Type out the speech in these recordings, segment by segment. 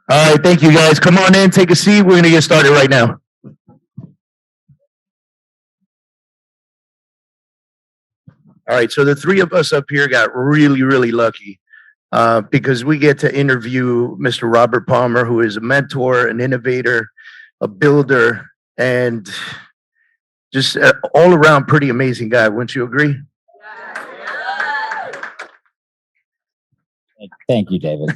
All right, thank you guys. Come on in, take a seat. We're going to get started right now. All right, so the three of us up here got really, really lucky because we get to interview Mr. Robert Palmer, who is a mentor, an innovator, a builder, and just all around pretty amazing guy. Wouldn't you agree? Thank you, David.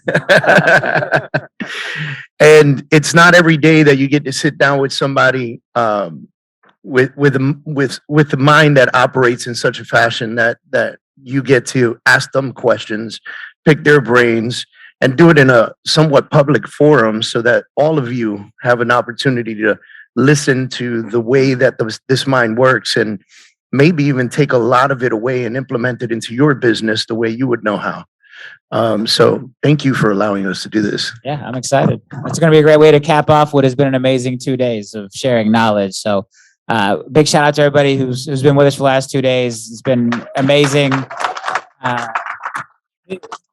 And it's not every day that you get to sit down with somebody with the mind that operates in such a fashion that you get to ask them questions, pick their brains, and do it in a somewhat public forum so that all of you have an opportunity to listen to the way that this mind works, and maybe even take a lot of it away and implement it into your business the way you would know how. So thank you for allowing us to do this. Yeah, I'm excited. It's going to be a great way to cap off what has been an amazing 2 days of sharing knowledge. So big shout out to everybody who's been with us for the last 2 days. It's been amazing.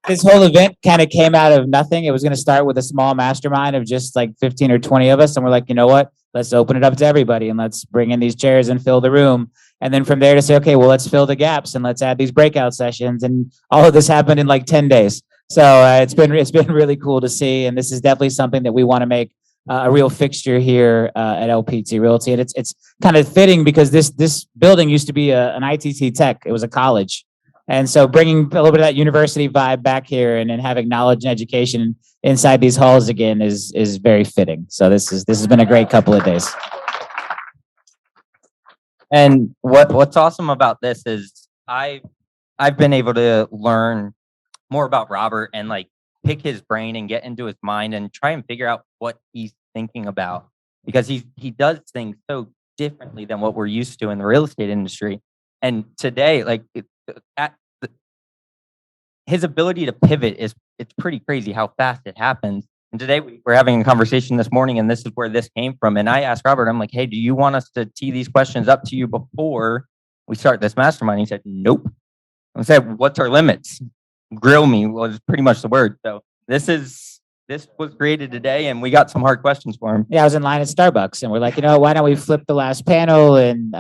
This whole event kind of came out of nothing. It was going to start with a small mastermind of just like 15 or 20 of us. And we're like, you know what? Let's open it up to everybody and let's bring in these chairs and fill the room. And then from there to say, okay, well, let's fill the gaps and let's add these breakout sessions. And all of this happened in like 10 days. So it's been really cool to see. And this is definitely something that we want to make a real fixture here at LPT Realty. And it's kind of fitting because this building used to be an ITT Tech. It was a college. And so bringing a little bit of that university vibe back here and having knowledge and education inside these halls again is very fitting. So this has been a great couple of days. And what's awesome about this is I've been able to learn more about Robert and like pick his brain and get into his mind and try and figure out what he's thinking about, because he does things so differently than what we're used to in the real estate industry. And today, like his ability to pivot it's pretty crazy how fast it happens. And today we're having a conversation this morning, and this is where this came from. And I asked Robert, I'm like, hey, do you want us to tee these questions up to you before we start this mastermind? He said, nope. I said, what's our limits? Grill me was pretty much the word. So this was created today, and we got some hard questions for him. Yeah, I was in line at Starbucks, and we're like, why don't we flip the last panel? And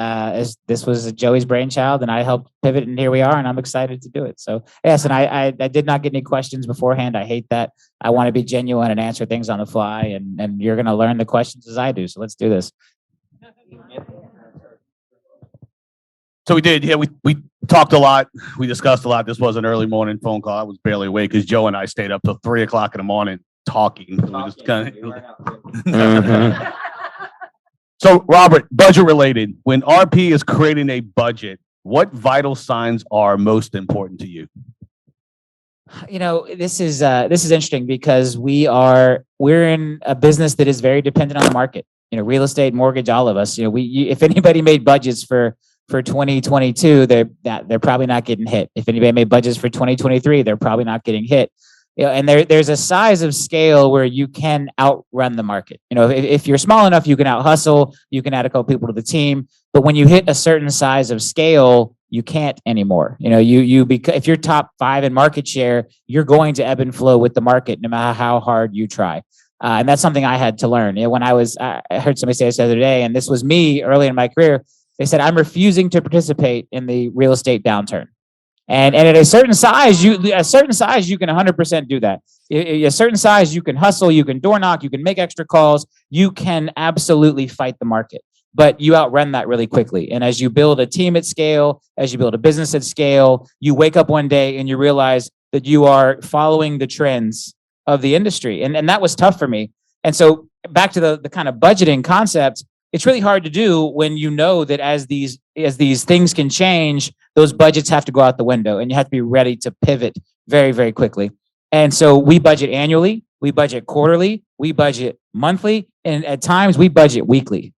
this was Joey's brainchild, and I helped pivot, and here we are, and I'm excited to do it. So yes, and I did not get any questions beforehand. I hate that. I want to be genuine and answer things on the fly, and you're going to learn the questions as I do. So let's do this. So we did, yeah, we talked a lot. We discussed a lot. This was an early morning phone call. I was barely awake because Joe and I stayed up till 3 o'clock in the morning talking. So Robert, budget related, when RP is creating a budget, what vital signs are most important to you? This is interesting because we're in a business that is very dependent on the market. Real estate, mortgage, all of us. If anybody made budgets for 2022, they're probably not getting hit. If anybody made budgets for 2023, they're probably not getting hit. And there's a size of scale where you can outrun the market. If you're small enough, you can out hustle, you can add a couple people to the team. But when you hit a certain size of scale, you can't anymore. If you're top 5 in market share, you're going to ebb and flow with the market no matter how hard you try. And that's something I had to learn. When I heard somebody say this the other day, and this was me early in my career. They said, I'm refusing to participate in the real estate downturn. And at a certain size, you can 100% do that. A certain size, you can hustle, you can door knock, you can make extra calls, you can absolutely fight the market. But you outrun that really quickly. And as you build a team at scale, as you build a business at scale, you wake up one day and you realize that you are following the trends of the industry. And that was tough for me. And so back to the kind of budgeting concept, it's really hard to do when you know that as these things can change, those budgets have to go out the window, and you have to be ready to pivot very, very quickly. And so we budget annually, we budget quarterly, we budget monthly, and at times we budget weekly.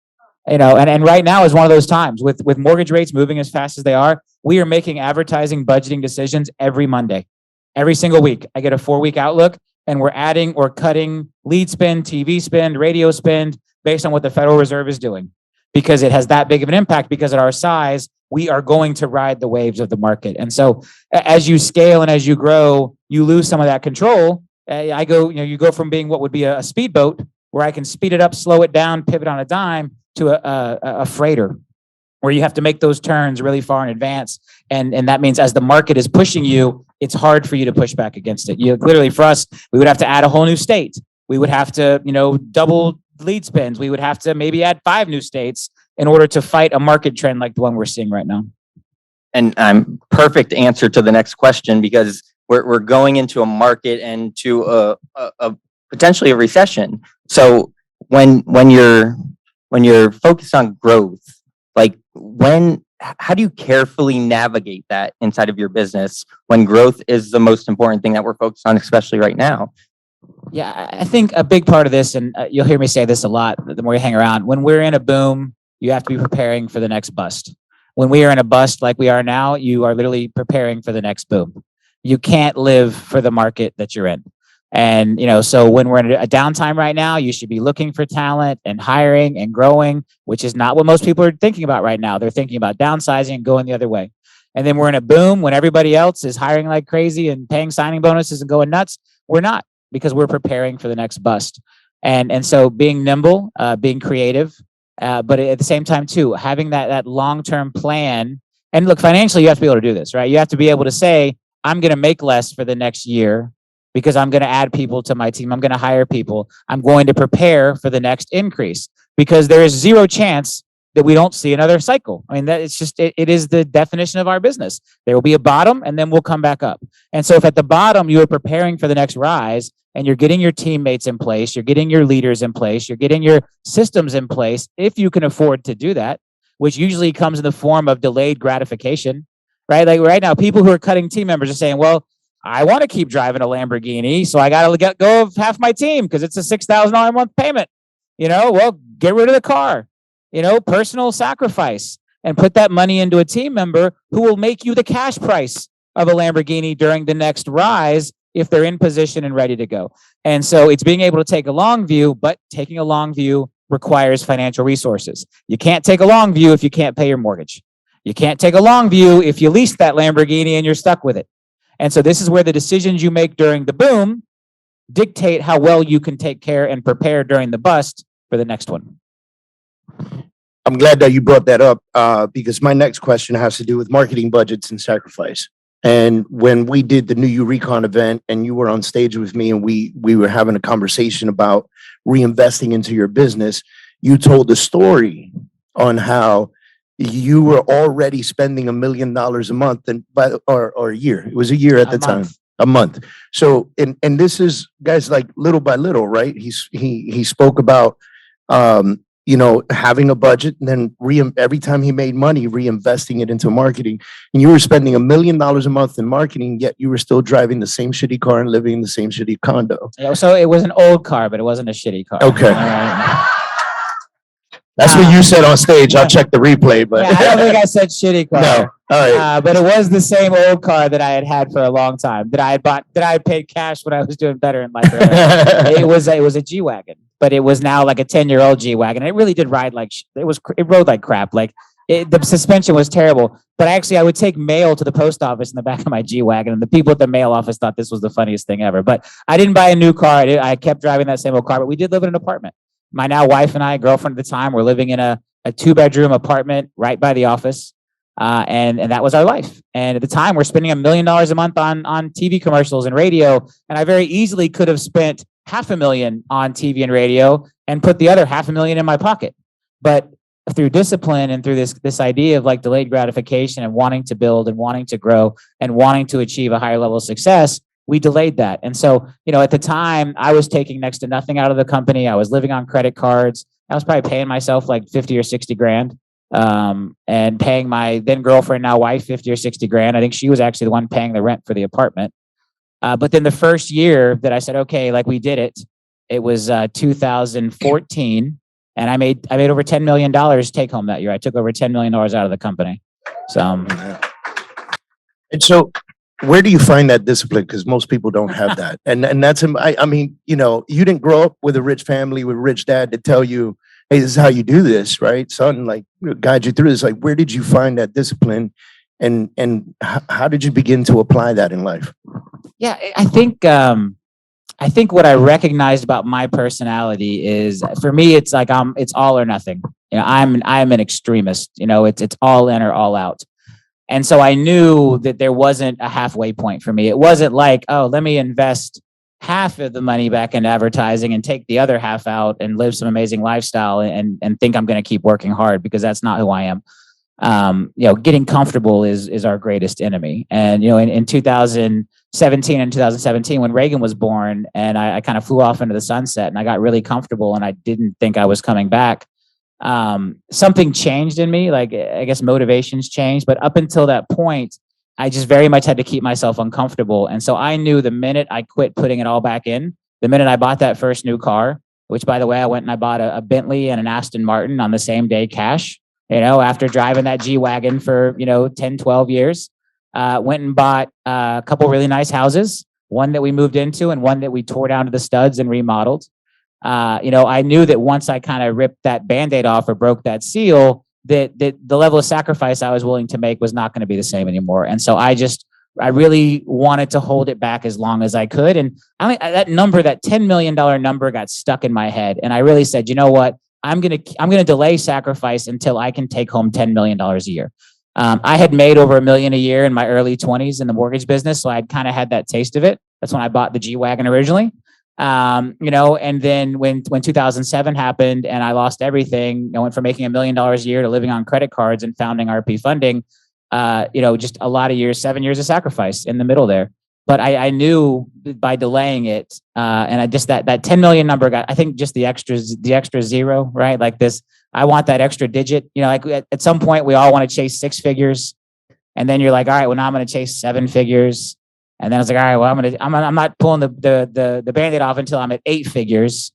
And right now is one of those times with mortgage rates moving as fast as they are. We are making advertising budgeting decisions every Monday, every single week. I get a 4-week outlook, and we're adding or cutting lead spend, TV spend, radio spend, based on what the Federal Reserve is doing, because it has that big of an impact. Because at our size, we are going to ride the waves of the market. And so as you scale and as you grow, you lose some of that control, I go, you go from being what would be a speedboat where I can speed it up, slow it down, pivot on a dime to a freighter where you have to make those turns really far in advance. And that means as the market is pushing you, it's hard for you to push back against it. You literally, for us, we would have to add a whole new state. We would have to, double lead spins. We would have to maybe add 5 new states in order to fight a market trend like the one we're seeing right now. And perfect answer to the next question, because we're going into a market and to a potentially a recession. So when you're focused on growth, like how do you carefully navigate that inside of your business when growth is the most important thing that we're focused on, especially right now? Yeah, I think a big part of this, and you'll hear me say this a lot the more you hang around, when we're in a boom, you have to be preparing for the next bust. When we are in a bust like we are now, you are literally preparing for the next boom. You can't live for the market that you're in. And, so when we're in a downtime right now, you should be looking for talent and hiring and growing, which is not what most people are thinking about right now. They're thinking about downsizing and going the other way. And then we're in a boom when everybody else is hiring like crazy and paying signing bonuses and going nuts. We're not, because we're preparing for the next bust. And so being nimble, being creative, but at the same time too, having that long-term plan. And look, financially, you have to be able to do this, right? You have to be able to say, I'm going to make less for the next year because I'm going to add people to my team. I'm going to hire people. I'm going to prepare for the next increase because there is zero chance that we don't see another cycle. I mean, that it's just, it is the definition of our business. There will be a bottom and then we'll come back up. And so if at the bottom you are preparing for the next rise and you're getting your teammates in place, you're getting your leaders in place, you're getting your systems in place, if you can afford to do that, which usually comes in the form of delayed gratification, right? Like right now, people who are cutting team members are saying, well, I want to keep driving a Lamborghini, so I got to let go of half my team because it's a $6,000 a month payment. Well, get rid of the car, personal sacrifice, and put that money into a team member who will make you the cash price of a Lamborghini during the next rise if they're in position and ready to go. And so it's being able to take a long view, but taking a long view requires financial resources. You can't take a long view if you can't pay your mortgage. You can't take a long view if you lease that Lamborghini and you're stuck with it. And so this is where the decisions you make during the boom dictate how well you can take care and prepare during the bust for the next one. I'm glad that you brought that up because my next question has to do with marketing budgets and sacrifice. And when we did the New You Recon event and you were on stage with me and we were having a conversation about reinvesting into your business, you told the story on how you were already spending $1 million a month or a year. It was a year at the time, a month. So, and this is guys like little by little, right? He spoke about, having a budget and then every time he made money, reinvesting it into marketing. And you were spending $1 million a month in marketing, yet you were still driving the same shitty car and living in the same shitty condo. Yeah, so it was an old car, but it wasn't a shitty car. Okay. That's what you said on stage. I'll check the replay, but yeah, I don't think I said shitty car. No. All right. But it was the same old car that I had for a long time that I had bought, that I had paid cash when I was doing better in life. It was a G-Wagon, but it was now like a 10-year-old G-Wagon. It really did ride like, it rode like crap. Like the suspension was terrible, but I would take mail to the post office in the back of my G-Wagon, and the people at the mail office thought this was the funniest thing ever. But I didn't buy a new car. I kept driving that same old car, but we did live in an apartment. My now wife and I, girlfriend at the time, were living in a 2-bedroom apartment right by the office. And that was our life. And at the time, we're spending $1 million a month on TV commercials and radio. And I very easily could have spent $500,000 on TV and radio and put the other $500,000 in my pocket. But through discipline and through this idea of like delayed gratification and wanting to build and wanting to grow and wanting to achieve a higher level of success, we delayed that. And so, at the time, I was taking next to nothing out of the company. I was living on credit cards. I was probably paying myself like 50 or 60 grand. And paying my then girlfriend, now wife, 50 or 60 grand. I think she was actually the one paying the rent for the apartment. But then the first year that I said, okay, like we did it, it was 2014. And I made over $10 million take home that year. I took over $10 million out of the company. So, and so where do you find that discipline? Because most people don't have that. And that's, I mean, you didn't grow up with a rich family, with a rich dad to tell you, hey, this is how you do this, right? Son, like guide you through this. Like, where did you find that discipline? And how did you begin to apply that in life? Yeah, I think I think what I recognized about my personality is, for me, it's like it's all or nothing. You know, I'm an extremist. You know, it's all in or all out. And so I knew that there wasn't a halfway point for me. It wasn't like, oh, let me invest half of the money back into advertising and take the other half out and live some amazing lifestyle and think I'm going to keep working hard, because that's not who I am. You know, getting comfortable is our greatest enemy. And, you know, in 2017 and 2017, when Reagan was born, and I kind of flew off into the sunset and I got really comfortable and I didn't think I was coming back. Something changed in me. Like, I guess motivations changed, but up until that point, I just very much had to keep myself uncomfortable. And so I knew the minute I quit putting it all back in, the minute I bought that first new car, which, by the way, I went and I bought a Bentley and an Aston Martin on the same day, cash, you know, after driving that G-Wagon for, 10, 12 years, went and bought a couple really nice houses, one that we moved into and one that we tore down to the studs and remodeled. I knew that once I kind of ripped that Band-Aid off or broke that seal, that the level of sacrifice I was willing to make was not going to be the same anymore. And so I really wanted to hold it back as long as I could. And that $10 million number got stuck in my head. And I really said, you know what? I'm going to delay sacrifice until I can take home $10 million a year. I had made over $1 million a year in my early 20s in the mortgage business. So I'd kind of had that taste of it. That's when I bought the G-Wagon originally. And then when 2007 happened and I lost everything, I went from making $1 million a year to living on credit cards and founding RP Funding, just a lot of years, 7 years of sacrifice in the middle there. But I knew by delaying it, and I just that $10 million number got, I think, just the extra zero, right? Like this, I want that extra digit. Like at some point we all want to chase 6 figures, and then you're like, all right, well now I'm going to chase 7 figures. And then I was like, all right, well, I'm not pulling the Band-Aid off until I'm at 8 figures,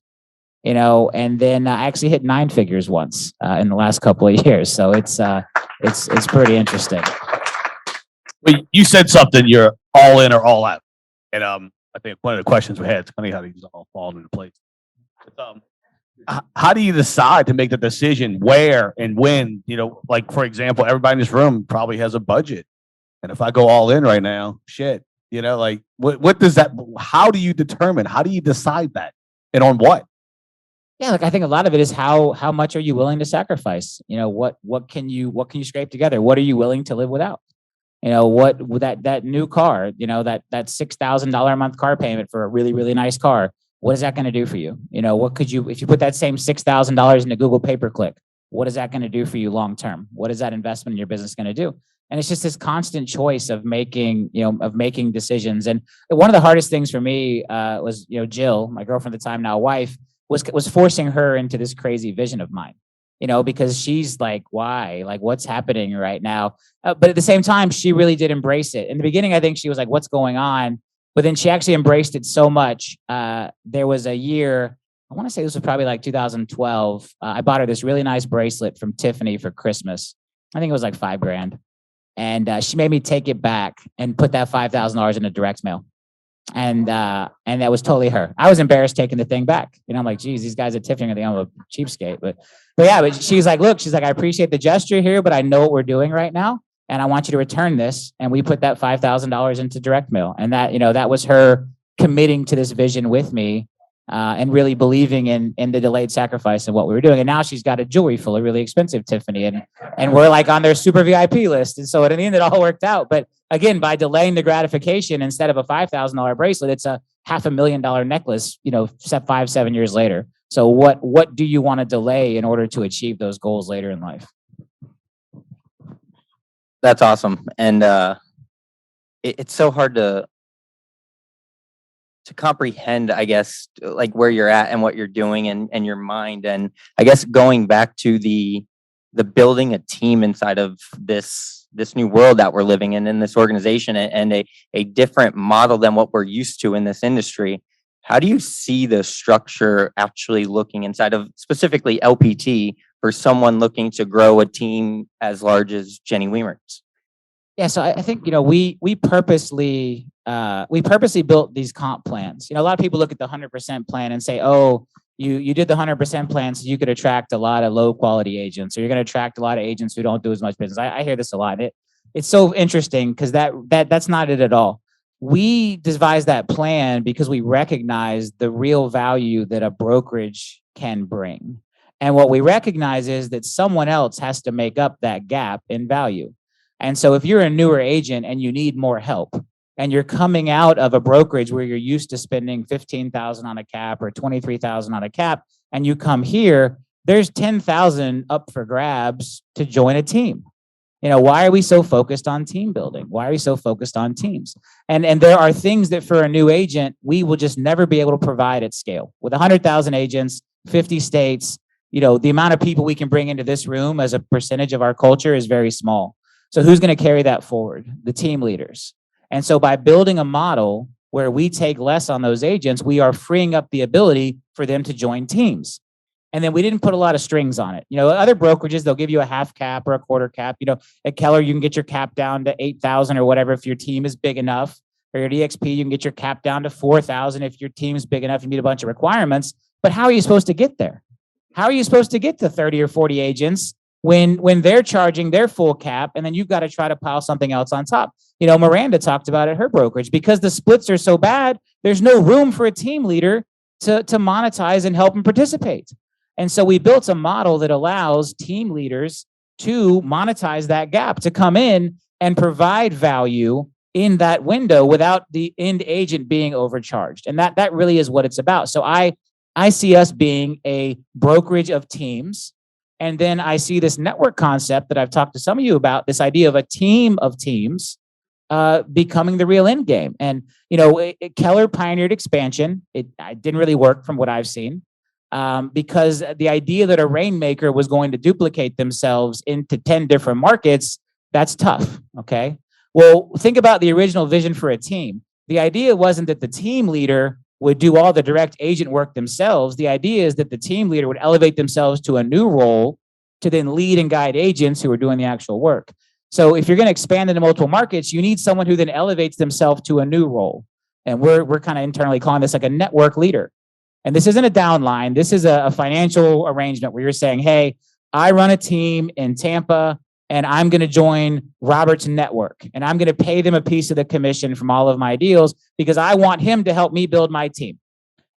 and then I actually hit 9 figures once in the last couple of years. So it's pretty interesting. Well, you said something, you're all in or all out. And I think one of the questions we had, it's funny how these all fall into place. How do you decide to make the decision where and when? Like, for example, everybody in this room probably has a budget. And if I go all in right now, shit. Like what does that, how do you determine, how do you decide that, and on what? Yeah, like I think a lot of it is how much are you willing to sacrifice? What can you scrape together? What are you willing to live without? What that new car, that $6,000 a month car payment for a really, really nice car, what is that going to do for you? What could you, if you put that same $6,000 into Google pay-per-click, what is that going to do for you long term? What is that investment in your business going to do? And it's just this constant choice of making decisions. And one of the hardest things for me was, Jill, my girlfriend at the time, now wife, was forcing her into this crazy vision of mine, because she's like, why? Like, what's happening right now? But at the same time, she really did embrace it. In the beginning, I think she was like, what's going on? But then she actually embraced it so much. There was a year, I want to say this was probably like 2012. I bought her this really nice bracelet from Tiffany for Christmas. I think it was like $5,000. And she made me take it back and put that $5,000 in a direct mail. And that was totally her. I was embarrassed taking the thing back. I'm like, geez, these guys at Tiffany, I think I'm a cheapskate. But she's like, look, I appreciate the gesture here, but I know what we're doing right now. And I want you to return this. And we put that $5,000 into direct mail. And that was her committing to this vision with me. And really believing in the delayed sacrifice of what we were doing. And now she's got a jewelry full of really expensive Tiffany, and we're like on their super VIP list. And so in the end, it all worked out. But again, by delaying the gratification, instead of a $5,000 bracelet, it's a $500,000 necklace, 5-7 years later. So what do you want to delay in order to achieve those goals later in life? That's awesome. And it's so hard to comprehend, I guess, like where you're at and what you're doing and your mind. And I guess going back to the building a team inside of this new world that we're living in this organization, and a different model than what we're used to in this industry. How do you see the structure actually looking inside of specifically LPT for someone looking to grow a team as large as Jenny Weimer's? Yeah, so I think we purposely built these comp plans. A lot of people look at the 100% plan and say, "Oh, you did the 100% plan so you could attract a lot of low quality agents, or you're going to attract a lot of agents who don't do as much business." I hear this a lot. It's so interesting because that's not it at all. we devised that plan because we recognize the real value that a brokerage can bring. And what we recognize is that someone else has to make up that gap in value. And so if you're a newer agent and you need more help, and you're coming out of a brokerage where you're used to spending $15,000 on a cap or $23,000 on a cap, and you come here, there's $10,000 up for grabs to join a team. Why are we so focused on team building? Why are we so focused on teams? And there are things that for a new agent, we will just never be able to provide at scale. With 100,000 agents, 50 states, the amount of people we can bring into this room as a percentage of our culture is very small. So who's going to carry that forward? The team leaders. And so by building a model where we take less on those agents, we are freeing up the ability for them to join teams. And then we didn't put a lot of strings on it. Other brokerages, they'll give you a half cap or a quarter cap. At Keller, you can get your cap down to 8,000 or whatever if your team is big enough. Or at EXP, you can get your cap down to 4,000 if your team is big enough. You meet a bunch of requirements. But how are you supposed to get there? How are you supposed to get to 30 or 40 agents when they're charging their full cap, and then you've got to try to pile something else on top? Miranda talked about at her brokerage, because the splits are so bad, there's no room for a team leader to monetize and help them participate. And so we built a model that allows team leaders to monetize that gap, to come in and provide value in that window without the end agent being overcharged. And that really is what it's about. So I see us being a brokerage of teams. And then I see this network concept that I've talked to some of you about, this idea of a team of teams becoming the real end game. And, Keller pioneered expansion. It didn't really work from what I've seen. Because the idea that a rainmaker was going to duplicate themselves into 10 different markets, that's tough, okay? Well, think about the original vision for a team. The idea wasn't that the team leader would do all the direct agent work themselves. The idea is that the team leader would elevate themselves to a new role to then lead and guide agents who are doing the actual work. So if you're going to expand into multiple markets, you need someone who then elevates themselves to a new role. And we're kind of internally calling this like a network leader. And this isn't a downline. This is a financial arrangement where you're saying, hey, I run a team in Tampa and I'm going to join Robert's network and I'm going to pay them a piece of the commission from all of my deals because I want him to help me build my team.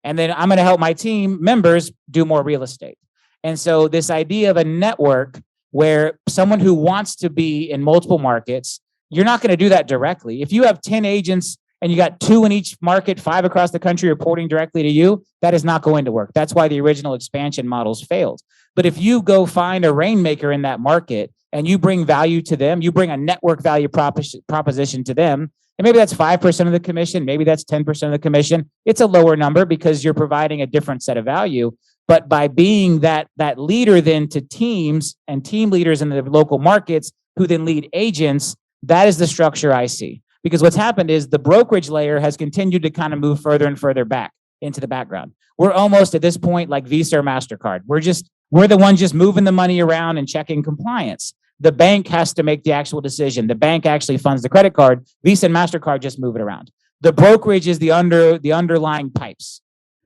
And then I'm going to help my team members do more real estate. And so this idea of a network where someone who wants to be in multiple markets, you're not going to do that directly. If you have 10 agents and you got 2 in each market, 5 across the country reporting directly to you, that is not going to work. That's why the original expansion models failed. But if you go find a rainmaker in that market and you bring value to them, you bring a network value proposition to them, and maybe that's 5% of the commission, maybe that's 10% of the commission. It's a lower number because you're providing a different set of value. But by being that leader then to teams and team leaders in the local markets who then lead agents, that is the structure I see. Because what's happened is the brokerage layer has continued to kind of move further and further back into the background. We're almost at this point like Visa or MasterCard. We're the ones just moving the money around and checking compliance. The bank has to make the actual decision. The bank actually funds the credit card. Visa and MasterCard just move it around. The brokerage is the underlying pipes.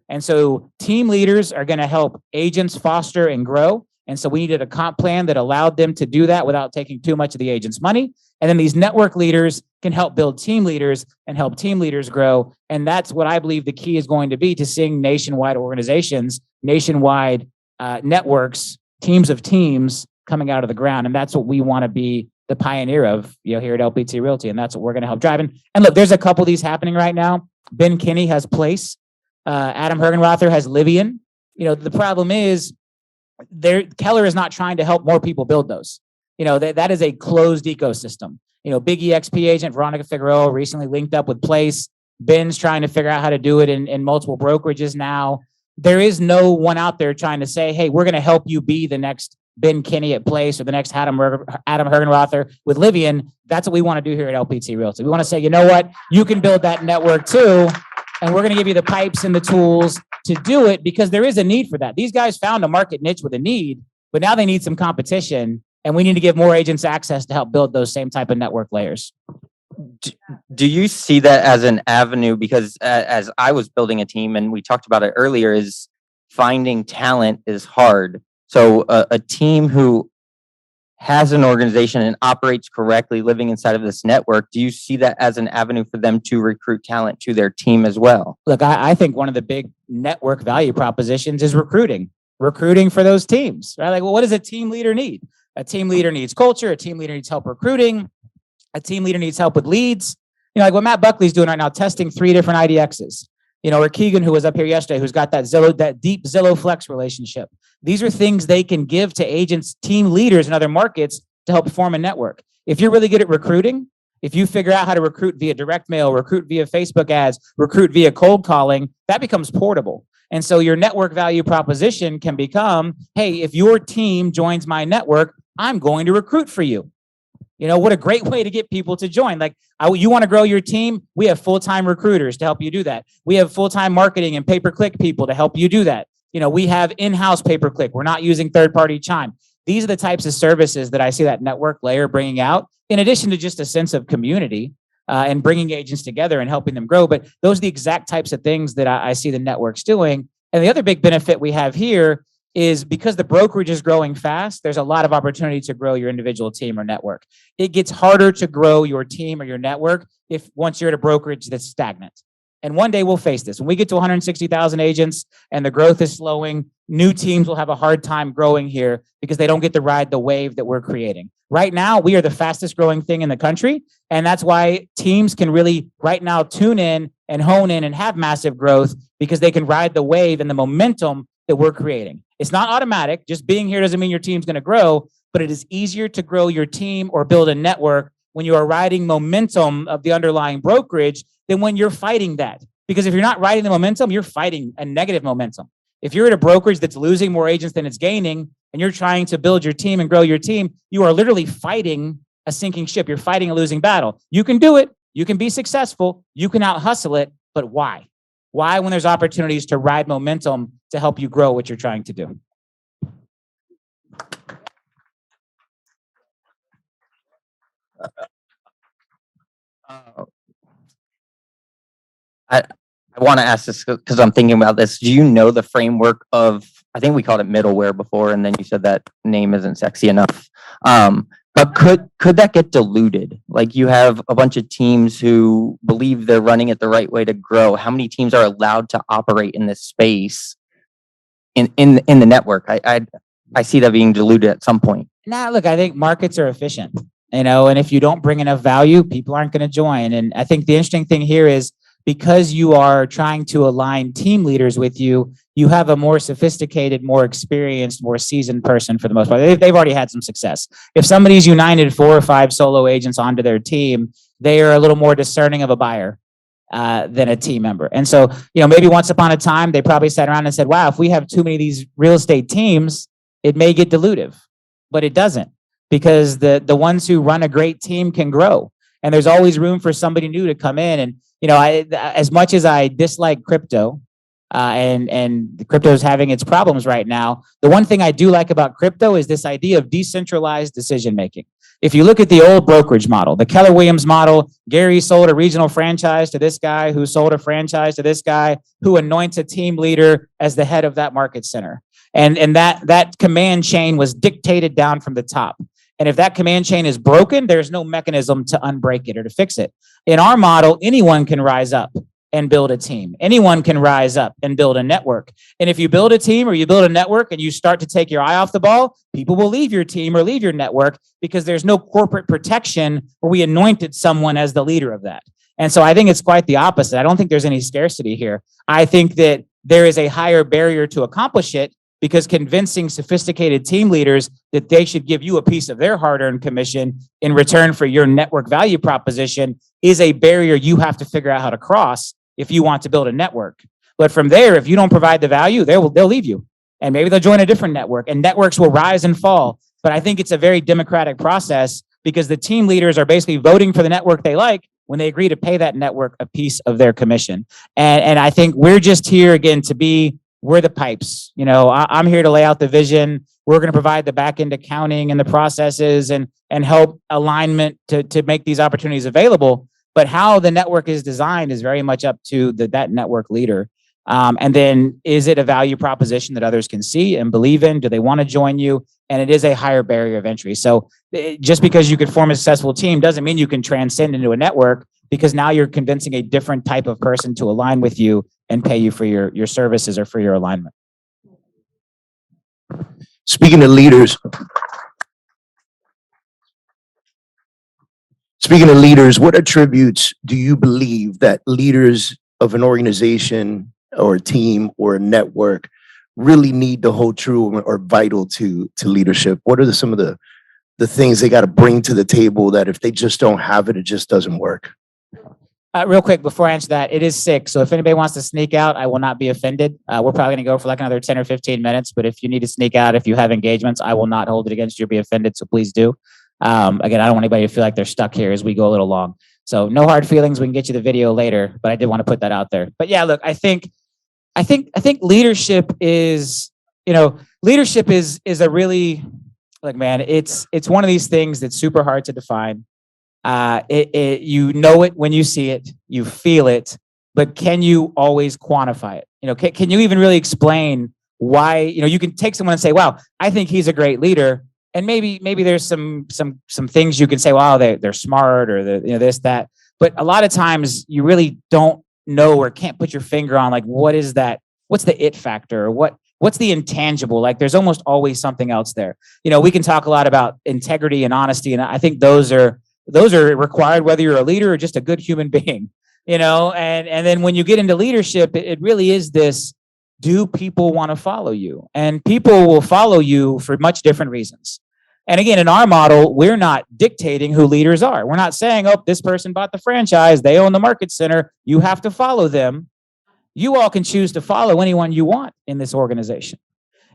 And so team leaders are going to help agents foster and grow. And so we needed a comp plan that allowed them to do that without taking too much of the agent's money. And then these network leaders can help build team leaders and help team leaders grow. And that's what I believe the key is going to be to seeing nationwide organizations, nationwide networks, teams of teams coming out of the ground. And that's what we want to be the pioneer of, here at LPT Realty. And that's what we're going to help drive. And look, there's a couple of these happening right now. Ben Kinney has Place. Adam Hergenrother has Livian. The problem is Keller is not trying to help more people build those. That is a closed ecosystem. Big EXP agent Veronica Figueroa recently linked up with Place. Ben's trying to figure out how to do it in multiple brokerages now. There is no one out there trying to say, hey, we're going to help you be the next Ben Kinney at Place or the next Adam Hergenrother with Livian. That's what we want to do here at LPT Realty. We want to say, you know what? You can build that network too. And we're going to give you the pipes and the tools to do it because there is a need for that. These guys found a market niche with a need, but now they need some competition. And we need to give more agents access to help build those same type of network layers. Do you see that as an avenue? Because as I was building a team, and we talked about it earlier, is finding talent is hard. So a team who has an organization and operates correctly, living inside of this network, do you see that as an avenue for them to recruit talent to their team as well? Look, I think one of the big network value propositions is recruiting for those teams, right? Like, well, what does a team leader need? A team leader needs culture. A team leader needs help recruiting. A team leader needs help with leads. You know, like what Matt Buckley's doing right now, testing 3 different IDXs. You know, or Keegan, who was up here yesterday, who's got that deep Zillow Flex relationship. These are things they can give to agents, team leaders in other markets to help form a network. If you're really good at recruiting, if you figure out how to recruit via direct mail, recruit via Facebook ads, recruit via cold calling, that becomes portable. And so your network value proposition can become, hey, if your team joins my network, I'm going to recruit for you. You know, what a great way to get people to join. Like, you want to grow your team? We have full-time recruiters to help you do that. We have full-time marketing and pay-per-click people to help you do that. You know, we have in-house pay-per-click. We're not using third-party chime. These are the types of services that I see that network layer bringing out, in addition to just a sense of community and bringing agents together and helping them grow. But those are the exact types of things that I see the networks doing. And the other big benefit we have here is because the brokerage is growing fast, there's a lot of opportunity to grow your individual team or network. It gets harder to grow your team or your network once you're at a brokerage that's stagnant. And one day we'll face this. When we get to 160,000 agents and the growth is slowing, new teams will have a hard time growing here because they don't get to ride the wave that we're creating. Right now, we are the fastest growing thing in the country. And that's why teams can really right now tune in and hone in and have massive growth because they can ride the wave and the momentum that we're creating. It's not automatic. Just being here doesn't mean your team's going to grow, but it is easier to grow your team or build a network when you are riding momentum of the underlying brokerage than when you're fighting that. Because if you're not riding the momentum, you're fighting a negative momentum. If you're at a brokerage that's losing more agents than it's gaining, and you're trying to build your team and grow your team, you are literally fighting a sinking ship. You're fighting a losing battle. You can do it. You can be successful. You can out hustle it. But why? Why when there's opportunities to ride momentum to help you grow what you're trying to do? I want to ask this because I'm thinking about this. Do you know the framework of, I think we called it middleware before, and then you said that name isn't sexy enough. But could that get diluted? Like you have a bunch of teams who believe they're running it the right way to grow. How many teams are allowed to operate in this space in the network? I see that being diluted at some point. Nah, look, I think markets are efficient, you know, and if you don't bring enough value, people aren't going to join. And I think the interesting thing here is because you are trying to align team leaders with you, you have a more sophisticated, more experienced, more seasoned person for the most part. They've already had some success. If somebody's united 4 or 5 solo agents onto their team, they are a little more discerning of a buyer than a team member. And so, you know, maybe once upon a time, they probably sat around and said, wow, if we have too many of these real estate teams, it may get dilutive, but it doesn't, because the ones who run a great team can grow. And there's always room for somebody new to come in. And, you know, as much as I dislike crypto, and crypto is having its problems right now, the one thing I do like about crypto is this idea of decentralized decision making. If you look at the old brokerage model, the Keller Williams model, Gary sold a regional franchise to this guy who sold a franchise to this guy who anoints a team leader as the head of that market center. And that command chain was dictated down from the top. And if that command chain is broken, there's no mechanism to unbreak it or to fix it. In our model, anyone can rise up and build a team. Anyone can rise up and build a network. And if you build a team or you build a network and you start to take your eye off the ball, people will leave your team or leave your network because there's no corporate protection where we anointed someone as the leader of that. And so I think it's quite the opposite. I don't think there's any scarcity here. I think that there is a higher barrier to accomplish it, because convincing sophisticated team leaders that they should give you a piece of their hard-earned commission in return for your network value proposition is a barrier you have to figure out how to cross if you want to build a network. But from there, if you don't provide the value, they'll leave you. And maybe they'll join a different network, and networks will rise and fall. But I think it's a very democratic process because the team leaders are basically voting for the network they like when they agree to pay that network a piece of their commission. And I think we're just here, again, we're the pipes. You know, I'm here to lay out the vision. We're going to provide the back end accounting and the processes and help alignment to make these opportunities available. But how the network is designed is very much up to that network leader. And then is it a value proposition that others can see and believe in? Do they want to join you? And it is a higher barrier of entry. So just because you could form a successful team doesn't mean you can transcend into a network, because now you're convincing a different type of person to align with you and pay you for your services or for your alignment. Speaking of leaders, what attributes do you believe that leaders of an organization or a team or a network really need to hold true or vital to leadership? What are some of the things they got to bring to the table that if they just don't have it, it just doesn't work? Real quick, before I answer that, it is 6. So if anybody wants to sneak out, I will not be offended. We're probably going to go for like another 10 or 15 minutes. But if you need to sneak out, if you have engagements, I will not hold it against you or be offended. So please do. Again, I don't want anybody to feel like they're stuck here as we go a little long. So no hard feelings. We can get you the video later, but I did want to put that out there. But yeah, look, I think leadership is, leadership is a really, like, man, it's one of these things that's super hard to define. You know it when you see it, you feel it, but can you always quantify it? Can you even really explain why? You can take someone and say, wow, I think he's a great leader. And maybe there's some things you can say, wow, they're smart, or this, that. But a lot of times you really don't know or can't put your finger on, like, what is that? What's the it factor? Or what's the intangible? Like, there's almost always something else there. We can talk a lot about integrity and honesty, and I think those are required whether you're a leader or just a good human being. And then when you get into leadership, it really is this: do people want to follow you? And people will follow you for much different reasons. And again, in our model, we're not dictating who leaders are. We're not saying, oh, this person bought the franchise, they own the market center, you have to follow them. You all can choose to follow anyone you want in this organization.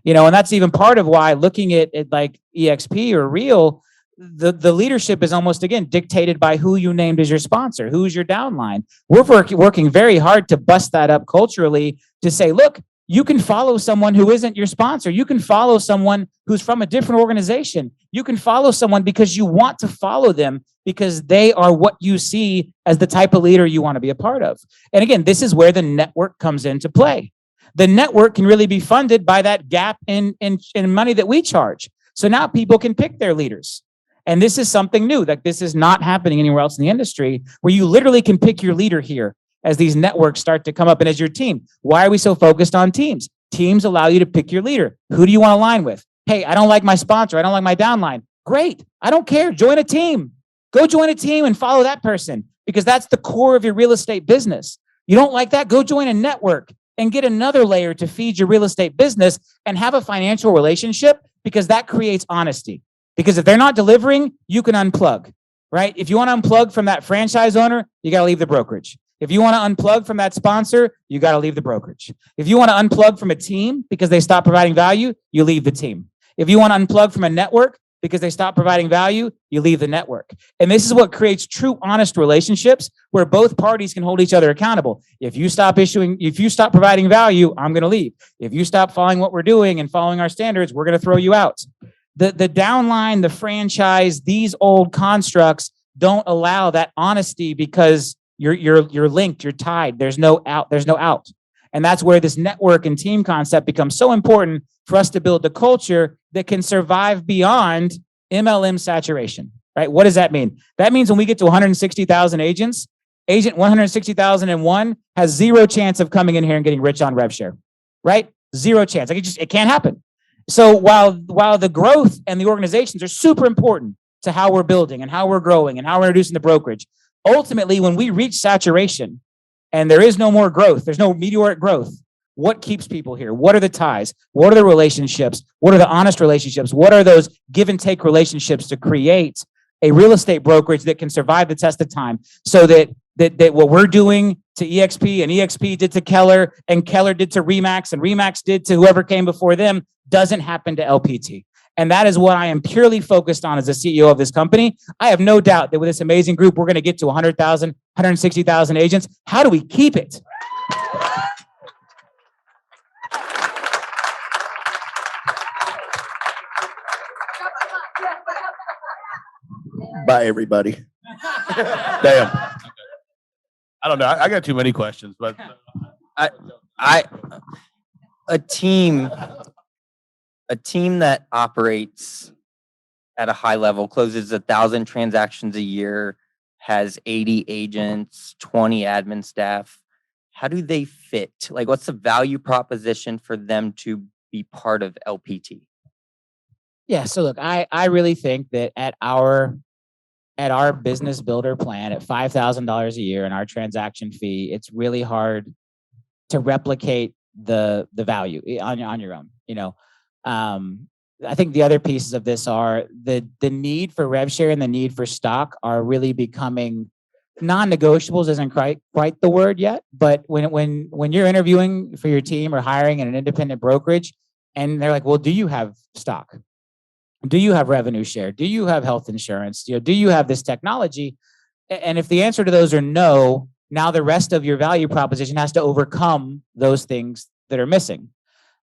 And that's even part of why, looking at like EXP or Real, the leadership is almost, again, dictated by who you named as your sponsor, who's your downline. We're working very hard to bust that up culturally, to say, look, you can follow someone who isn't your sponsor. You can follow someone who's from a different organization. You can follow someone because you want to follow them, because they are what you see as the type of leader you want to be a part of. And again, this is where the network comes into play. The network can really be funded by that gap in money that we charge. So now people can pick their leaders. And this is something new. Like, this is not happening anywhere else in the industry, where you literally can pick your leader here as these networks start to come up, and as your team. Why are we so focused on teams? Teams allow you to pick your leader. Who do you want to align with? Hey, I don't like my sponsor. I don't like my downline. Great. I don't care. Join a team. Go join a team and follow that person, because that's the core of your real estate business. You don't like that? Go join a network and get another layer to feed your real estate business, and have a financial relationship, because that creates honesty. Because if they're not delivering, you can unplug, right? If you want to unplug from that franchise owner, you got to leave the brokerage. If you want to unplug from that sponsor, you got to leave the brokerage. If you want to unplug from a team because they stop providing value, you leave the team. If you want to unplug from a network because they stop providing value, you leave the network. And this is what creates true, honest relationships, where both parties can hold each other accountable. If you stop providing value, I'm going to leave. If you stop following what we're doing and following our standards, we're going to throw you out. The downline, the franchise, these old constructs don't allow that honesty, because you're linked, you're tied. There's no out. And that's where this network and team concept becomes so important for us to build the culture that can survive beyond MLM saturation, right? What does that mean? That means when we get to 160,000 agents, agent 160,001 has zero chance of coming in here and getting rich on rev share, right? Zero chance. Like, it can't happen. So while the growth and the organizations are super important to how we're building and how we're growing and how we're introducing the brokerage, ultimately, when we reach saturation and there is no more growth, there's no meteoric growth, what keeps people here? What are the ties? What are the relationships? What are the honest relationships? What are those give and take relationships to create a real estate brokerage that can survive the test of time, so that what we're doing to EXP and EXP did to Keller and Keller did to Remax and Remax did to whoever came before them doesn't happen to LPT. And that is what I am purely focused on as the CEO of this company. I have no doubt that with this amazing group, we're going to get to 100,000, 160,000 agents. How do we keep it? Bye, everybody. Damn. I don't know. I got too many questions, but I a team that operates at a high level, closes 1,000 transactions a year, has 80 agents, 20 admin staff. How do they fit? Like, what's the value proposition for them to be part of LPT? Yeah. So look, I really think that at our business builder plan at $5,000 a year and our transaction fee, it's really hard to replicate the value on your own. I think the other pieces of this are the need for rev share and the need for stock are really becoming non-negotiables. Isn't quite the word yet, but when you're interviewing for your team or hiring in an independent brokerage, and they're like, "Well, do you have stock? Do you have revenue share? Do you have health insurance? Do you have this technology?" And if the answer to those are no, now the rest of your value proposition has to overcome those things that are missing.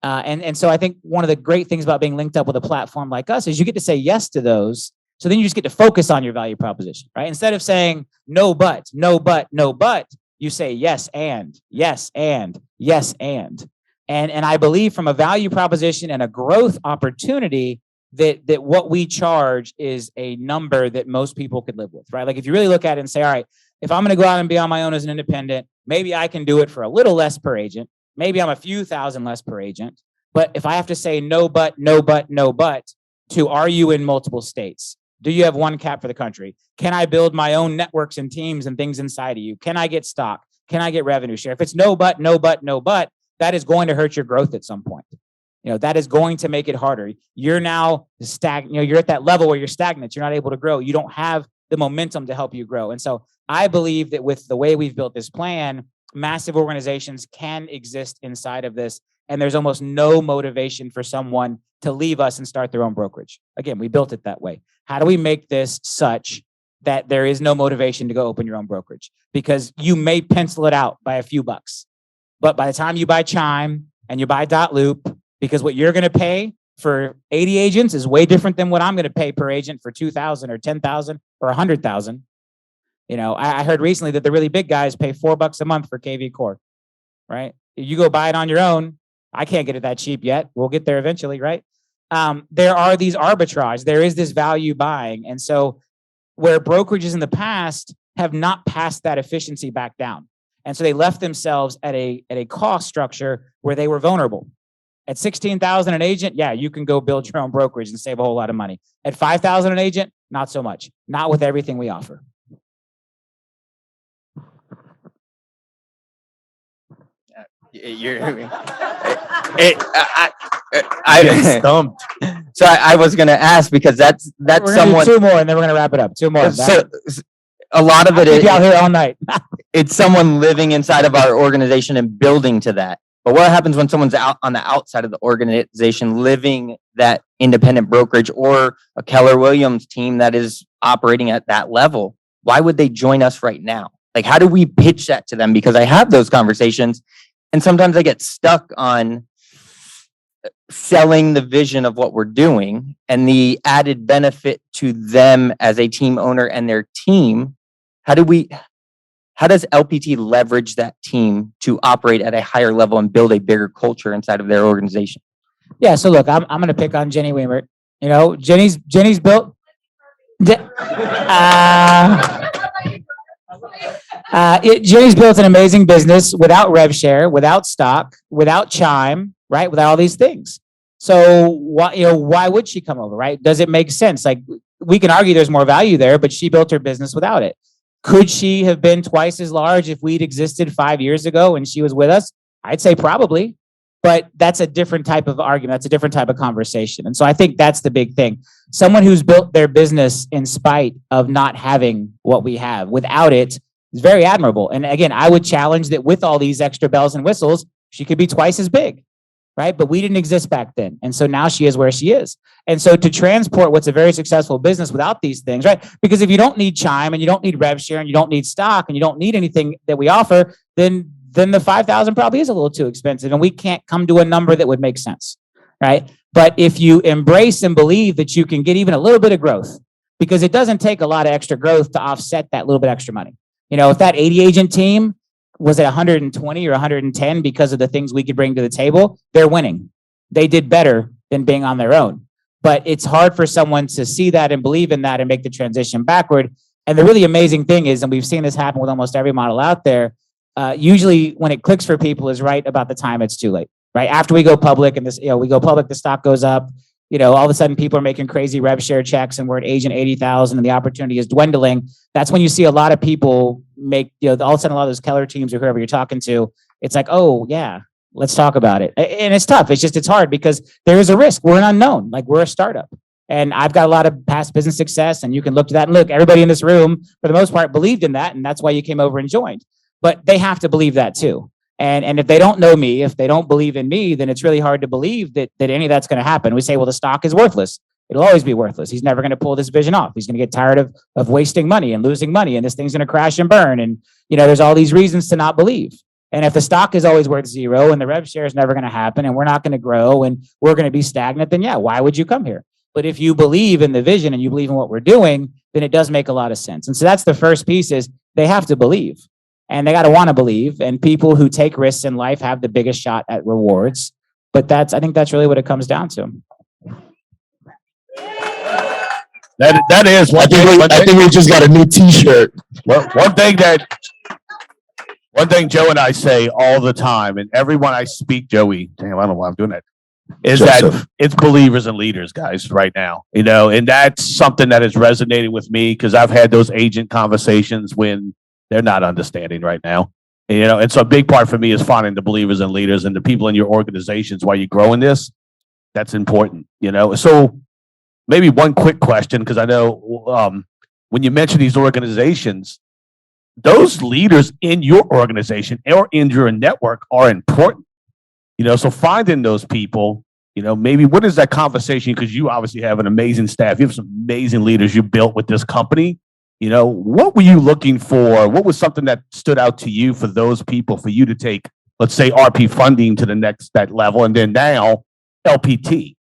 And so I think one of the great things about being linked up with a platform like us is you get to say yes to those. So then you just get to focus on your value proposition, right? Instead of saying no, but, no, but, no, but, you say yes, and, yes, and, yes, and. And I believe from a value proposition and a growth opportunity that what we charge is a number that most people could live with, right? Like if you really look at it and say, all right, if I'm going to go out and be on my own as an independent, maybe I can do it for a little less per agent. Maybe I'm a few thousand less per agent. But if I have to say no, but, no, but, no, but to, are you in multiple states? Do you have one cap for the country? Can I build my own networks and teams and things inside of you? Can I get stock? Can I get revenue share? If it's no, but, no, but, no, but, that is going to hurt your growth at some point. That is going to make it harder. You're now stagnant. You're at that level where you're stagnant. You're not able to grow. You don't have the momentum to help you grow. And so I believe that with the way we've built this plan, massive organizations can exist inside of this. And there's almost no motivation for someone to leave us and start their own brokerage. Again, we built it that way. How do we make this such that there is no motivation to go open your own brokerage? Because you may pencil it out by a few bucks. But by the time you buy Chime and you buy .loop, because what you're going to pay for 80 agents is way different than what I'm going to pay per agent for 2,000 or 10,000 or 100,000. I heard recently that the really big guys pay $4 a month for KV Core, right? You go buy it on your own. I can't get it that cheap yet. We'll get there eventually, right? There are these arbitrage. There is this value buying. And so where brokerages in the past have not passed that efficiency back down. And so they left themselves at a cost structure where they were vulnerable. At $16,000 an agent, yeah, you can go build your own brokerage and save a whole lot of money. At $5,000 an agent, not so much. Not with everything we offer. I Stumped. So I was going to ask because that's someone. Two more, and then we're going to wrap it up. Two more. So a lot of it is out here all night. It's someone living inside of our organization and building to that. But what happens when someone's out on the outside of the organization, living that independent brokerage or a Keller Williams team that is operating at that level? Why would they join us right now? Like, how do we pitch that to them? Because I have those conversations and sometimes I get stuck on selling the vision of what we're doing and the added benefit to them as a team owner and their team. How does LPT leverage that team to operate at a higher level and build a bigger culture inside of their organization? Yeah. So look, I'm going to pick on Jenny Weimer. Jenny's built. Jenny's built an amazing business without rev share, without stock, without Chime, right? Without all these things. So why would she come over, right? Does it make sense? Like, we can argue there's more value there, but she built her business without it. Could she have been twice as large if we'd existed 5 years ago and she was with us? I'd say probably, but that's a different type of argument. That's a different type of conversation. And so I think that's the big thing. Someone who's built their business in spite of not having what we have, without it, is very admirable. And again, I would challenge that with all these extra bells and whistles, she could be twice as big, right? But we didn't exist back then. And so now she is where she is. And so to transport what's a very successful business without these things, right? Because if you don't need Chime and you don't need rev share and you don't need stock and you don't need anything that we offer, then the 5,000 probably is a little too expensive and we can't come to a number that would make sense, right? But if you embrace and believe that you can get even a little bit of growth, because it doesn't take a lot of extra growth to offset that little bit extra money. If that 80 agent team was it 120 or 110 because of the things we could bring to the table, they're winning. They did better than being on their own. But it's hard for someone to see that and believe in that and make the transition backward. And the really amazing thing is, and we've seen this happen with almost every model out there, usually when it clicks for people is right about the time it's too late, right? After we go public and this, we go public, the stock goes up, all of a sudden people are making crazy rev share checks and we're at agent 80,000 and the opportunity is dwindling. That's when you see a lot of people make, all of a sudden a lot of those Keller teams or whoever you're talking to, it's like, oh yeah, let's talk about it. And it's tough. It's hard because there is a risk. We're an unknown, like we're a startup. And I've got a lot of past business success and you can look to that and look, everybody in this room, for the most part, believed in that. And that's why you came over and joined. But they have to believe that too. And if they don't know me, if they don't believe in me, then it's really hard to believe that any of that's going to happen. We say, well, the stock is worthless. It'll always be worthless. He's never going to pull this vision off. He's going to get tired of wasting money and losing money. And this thing's going to crash and burn. And, there's all these reasons to not believe. And if the stock is always worth zero and the rev share is never going to happen and we're not going to grow and we're going to be stagnant, then yeah, why would you come here? But if you believe in the vision and you believe in what we're doing, then it does make a lot of sense. And so that's the first piece is they have to believe. And they got to want to believe. And people who take risks in life have the biggest shot at rewards. But I think that's really what it comes down to. That is one thing. I think we just got a new T-shirt. Well, one thing Joe and I say all the time, and everyone I speak, Joey, damn, I don't know why I'm doing that, is Joseph. that it's believers and leaders, guys, right now. And that's something that is resonating with me because I've had those agent conversations when they're not understanding right now. And so a big part for me is finding the believers and leaders and the people in your organizations while you're growing this. That's important, So maybe one quick question, because I know when you mention these organizations, those leaders in your organization or in your network are important. So finding those people, maybe what is that conversation? Because you obviously have an amazing staff. You have some amazing leaders you built with this company. What were you looking for? What was something that stood out to you for those people, for you to take, let's say, RP funding to that level, and then now LPT?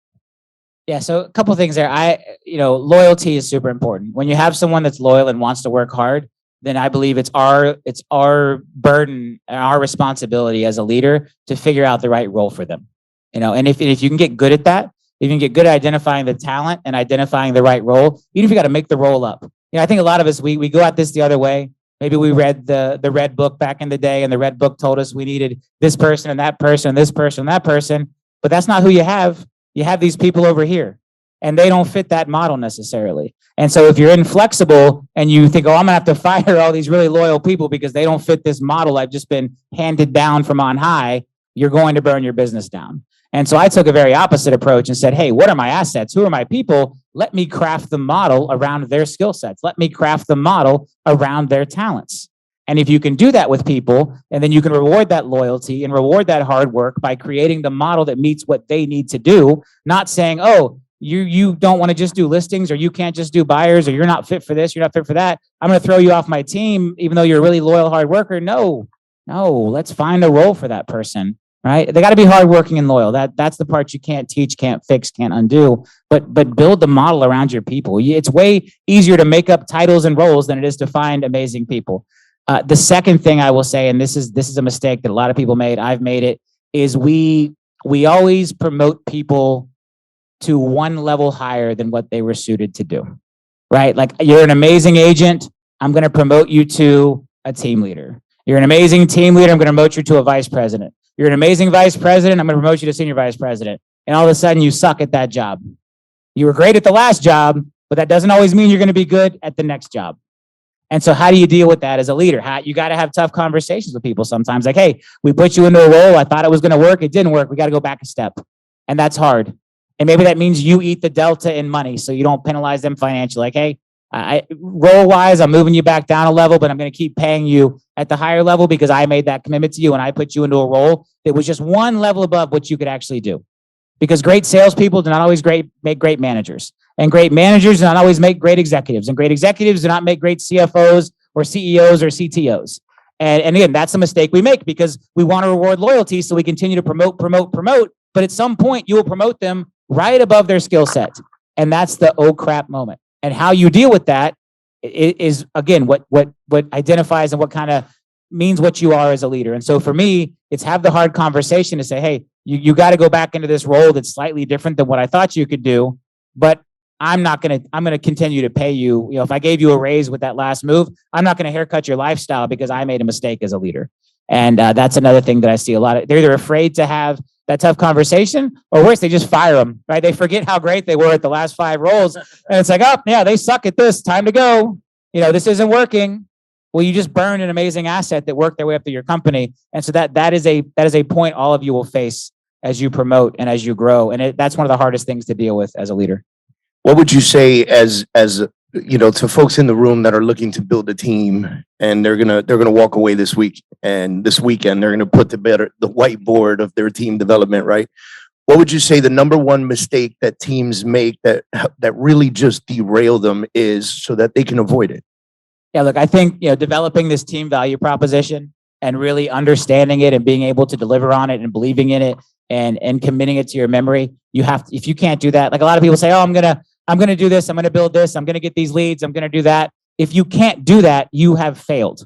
Yeah. So a couple of things there. Loyalty is super important. When you have someone that's loyal and wants to work hard, then I believe it's our burden and our responsibility as a leader to figure out the right role for them. And if you can get good at that, if you can get good at identifying the talent and identifying the right role, even if you got to make the role up. I think a lot of us, we go at this the other way. Maybe we read the red book back in the day and the red book told us we needed this person and that person, and this person and that person, but that's not who you have. You have these people over here and they don't fit that model necessarily. And so if you're inflexible and you think, oh, I'm gonna have to fire all these really loyal people because they don't fit this model I've just been handed down from on high, you're going to burn your business down. And so I took a very opposite approach and said, hey, what are my assets? Who are my people? Let me craft the model around their skill sets. Let me craft the model around their talents. And if you can do that with people, and then you can reward that loyalty and reward that hard work by creating the model that meets what they need to do, not saying, oh, you don't want to just do listings, or you can't just do buyers, or you're not fit for this, you're not fit for that. I'm going to throw you off my team, even though you're a really loyal, hard worker. No, let's find a role for that person. Right? They got to be hardworking and loyal. That's the part you can't teach, can't fix, can't undo. But build the model around your people. It's way easier to make up titles and roles than it is to find amazing people. The second thing I will say, and this is a mistake that a lot of people made, I've made it, is we always promote people to one level higher than what they were suited to do. Right? Like, you're an amazing agent, I'm going to promote you to a team leader. You're an amazing team leader, I'm going to promote you to a vice president. You're an amazing vice president, I'm going to promote you to senior vice president. And all of a sudden you suck at that job. You were great at the last job, but that doesn't always mean you're going to be good at the next job. And so how do you deal with that as a leader? You got to have tough conversations with people sometimes. Like, hey, we put you into a role. I thought it was going to work. It didn't work. We got to go back a step. And that's hard. And maybe that means you eat the delta in money so you don't penalize them financially. Like, hey, role-wise, I'm moving you back down a level, but I'm going to keep paying you at the higher level because I made that commitment to you and I put you into a role that was just one level above what you could actually do. Because great salespeople do not always make great managers. And great managers do not always make great executives. And great executives do not make great CFOs or CEOs or CTOs. And again, that's a mistake we make because we want to reward loyalty, so we continue to promote. But at some point, you will promote them right above their skill set. And that's the oh crap moment. And how you deal with that is, again, what identifies and what kind of means what you are as a leader. And so for me, it's have the hard conversation to say, hey, you got to go back into this role that's slightly different than what I thought you could do, but I'm going to continue to pay you. You know, if I gave you a raise with that last move, I'm not going to haircut your lifestyle because I made a mistake as a leader. And that's another thing that I see a lot of. They're either afraid to have that tough conversation, or worse, they just fire them, right? They forget how great they were at the last 5 roles. And it's like, oh, yeah, they suck at this. Time to go. You know, this isn't working. Well, you just burned an amazing asset that worked their way up to your company. And so that is a point all of you will face as you promote and as you grow. And that's one of the hardest things to deal with as a leader. What would you say as you know, to folks in the room that are looking to build a team and they're gonna walk away this week and this weekend they're gonna put to bed the whiteboard of their team development, right? What would you say the number one mistake that teams make that really just derail them is, so that they can avoid it? Yeah, look, I think, you know, developing this team value proposition and really understanding it and being able to deliver on it and believing in it and committing it to your memory. You have to, if you can't do that, like a lot of people say, oh, I'm gonna do this, I'm gonna build this, I'm gonna get these leads, I'm gonna do that. If you can't do that, you have failed.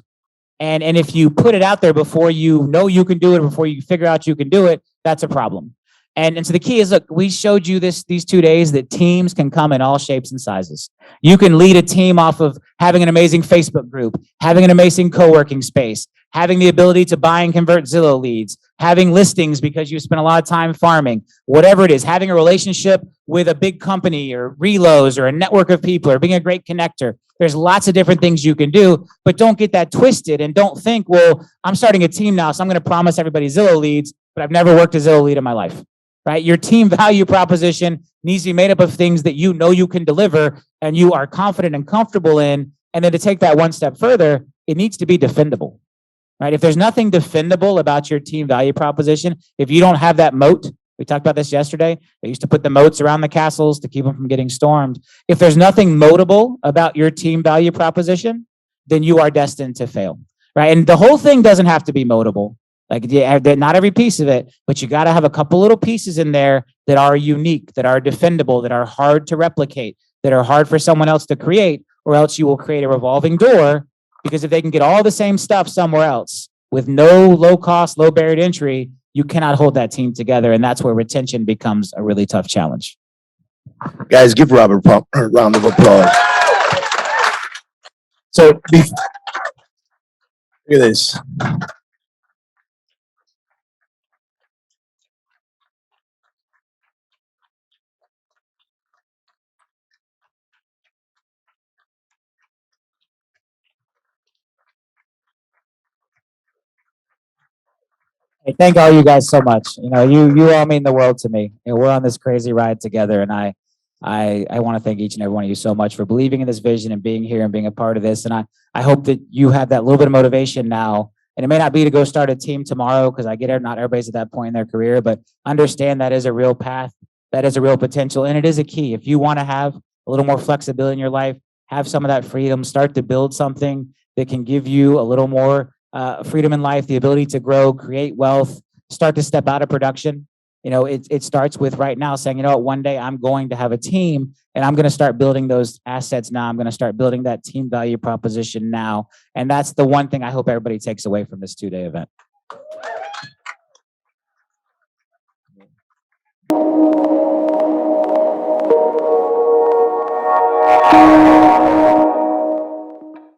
And if you put it out there before you know you can do it, before you figure out you can do it, that's a problem. And so the key is, look, we showed you these 2 days that teams can come in all shapes and sizes. You can lead a team off of having an amazing Facebook group, having an amazing co-working space, having the ability to buy and convert Zillow leads, having listings because you spent a lot of time farming, whatever it is, having a relationship with a big company or relos or a network of people or being a great connector. There's lots of different things you can do, but don't get that twisted and don't think, well, I'm starting a team now, so I'm going to promise everybody Zillow leads, but I've never worked a Zillow lead in my life. Right? Your team value proposition needs to be made up of things that you know you can deliver and you are confident and comfortable in. And then to take that one step further, it needs to be defendable. Right? If there's nothing defendable about your team value proposition, if you don't have that moat, we talked about this yesterday, they used to put the moats around the castles to keep them from getting stormed. If there's nothing moatable about your team value proposition, then you are destined to fail. Right? And the whole thing doesn't have to be moatable. Like, yeah, not every piece of it, but you got to have a couple little pieces in there that are unique, that are defendable, that are hard to replicate, that are hard for someone else to create, or else you will create a revolving door. Because if they can get all the same stuff somewhere else with no low cost, low barrier to entry, you cannot hold that team together. And that's where retention becomes a really tough challenge. Guys, give Robert a round of applause. So, look at this. Hey, thank all you guys so much. You know, you all mean the world to me. You know, we're on this crazy ride together, and I want to thank each and every one of you so much for believing in this vision and being here and being a part of this. And I hope that you have that little bit of motivation now. And it may not be to go start a team tomorrow, because I get it, not everybody's at that point in their career, but understand that is a real path, that is a real potential, and it is a key. If you want to have a little more flexibility in your life, have some of that freedom, start to build something that can give you a little more freedom in life, the ability to grow, create wealth, start to step out of production. You know, it starts with right now saying, you know what, one day I'm going to have a team and I'm going to start building those assets now. I'm going to start building that team value proposition now. And that's the one thing I hope everybody takes away from this 2-day event.